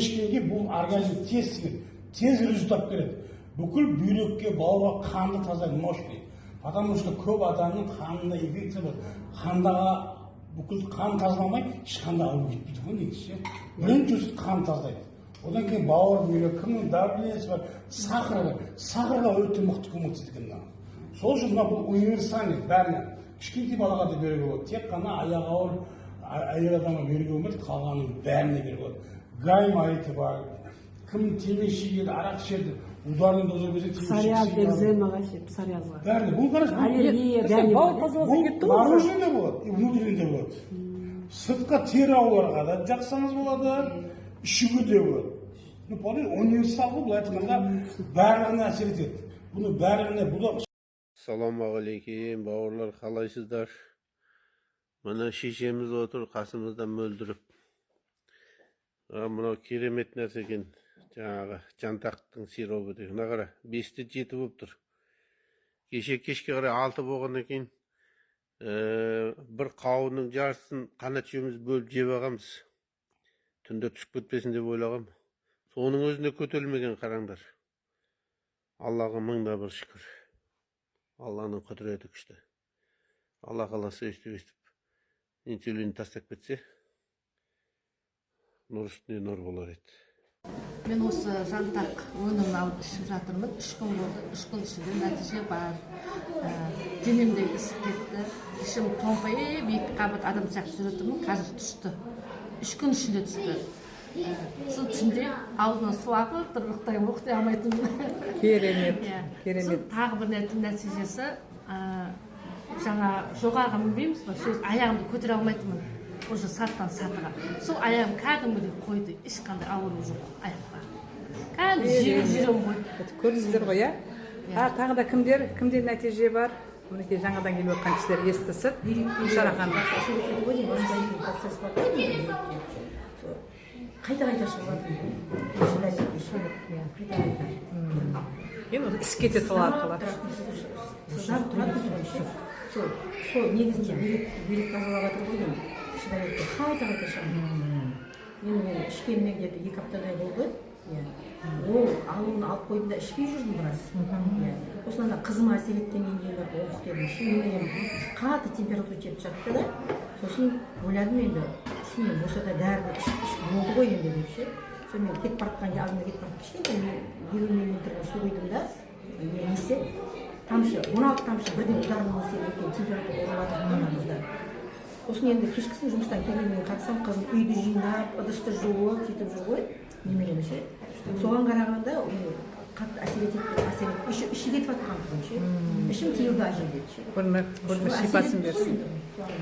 темешкенге бұл организм тез результат береді. Бүкіл бүйрекке, бауырға қанды таза мощный. Потому что көп адамның қанында инфекция бар. Қандаға бүкіл қан тазаламай, ешқандай ауру кетпейді ғой негізі. Бірінші қан тазалайды. Одан кейін бауыр, бүйрек, кімнің давлениесі бар, сахар бар. Сахарға өте мықты көмектеседі екен. Сол үшін бұл универсальный, бәріне. Кішкентай балаға да беруге болады. Тек қана аяғы ауыр әйел адамға беруге болмайды, қалғанын бәріне беруге болады. Гаймайты бар. Кім темекі шегеді, арақ ішеді, ударный доза берсе псориаз, экземаға ше, псориазға. Бәріне. Бұл қараш, бұл наружында болады, и внутренде болады. Сыртқа тері ауруларға да жақсаңыз болады, ішуге де болады. Универсал бұл айтқанда барлығына әсер етеді. Бұны барлығына бұл. Ассалаумағалейкум, бауырлар, қалайсыздар? Мына шешеміз отыр, қасымызда мөлдіріп. Мынау керемет нәрсе екен. Жаңағы жантақтың сиробы деген. Мына қара, 5-те 7 болып тұр. Кешке қарай 6 болғаннан кейін бір қауынның жартысын қанат жеуіміз бөліп жеп алғанбыз. Түнде түсіп кетпесін деп ойлағам. Соның өзінде көтерілмеген, қараңдар. Аллаға мыңда бір шүкір. Алланың құдіреті күшті. Алла қаласа өстіп инсулин тастап кетсе, нұр үстіне нұр болар еді. Мен осы жантақ өнімін алып ішіп жатырмын. 3 күн болды. 3 күн ішінде нәтиже бар. Денемде ісіп кетті. Ішім томпайып, 2 қабат адам сияқты жүретінмін. Қазір түсті. 3 күн ішінде түсті. Сол түнде аузына су ағып, ұйықтай алмайтынмын. Керемет. Тағы бір нәтижесі, жаңа жоғарғы мінбейміз ба, сөз аяғымды көтере алмайтынмын. Уже саттан сатыға. Сол аяғым кәдімгідей қойды, ешқандай ауыру жоқ аяқта. Кәдімгі жүрем ғой. Көрдіңіздер ғой, иә? Тағы да кімде нәтиже бар? Мінекей жаңадан келіп отқан кісілер естісіп, Шарахан. Қайта шығады. Енді іс кетеді сол арқылы. Сол негізінде бүйрек тазалап жатыр ғой деймін. Қайта шығады. Енді мен ішкенмен где-то 2 аптадай болды. Ол алуын алып қойдым да ішпей жүрдім біраз. Осынан да қызыма әсер еткеннен кейін оқ дедім. Мен қатты температура жетіп жатты да. Сосын ойладым енді, түсінен болса да дәріні ішіп болды ғой енді деп ше. Сонымен кетіп баратқан азында кетіп барып кішкентай 20 миллилитрден су құйдым да. Несі тамшы, 16 тамшы бірден ударный әсер еткен температура оралады қанымызда. Сосын енді кешкісін жұмыстан келгеннен қарасам, қызым үйді жинап, ыдысты жуып, сөйтіп жүр ғой. Немелем ше. Соған қарағанда қатты әсер етеді, іші кетіп жатқан ше. Ішім тиылды әжем деді ше. Көрді шипасын берсін.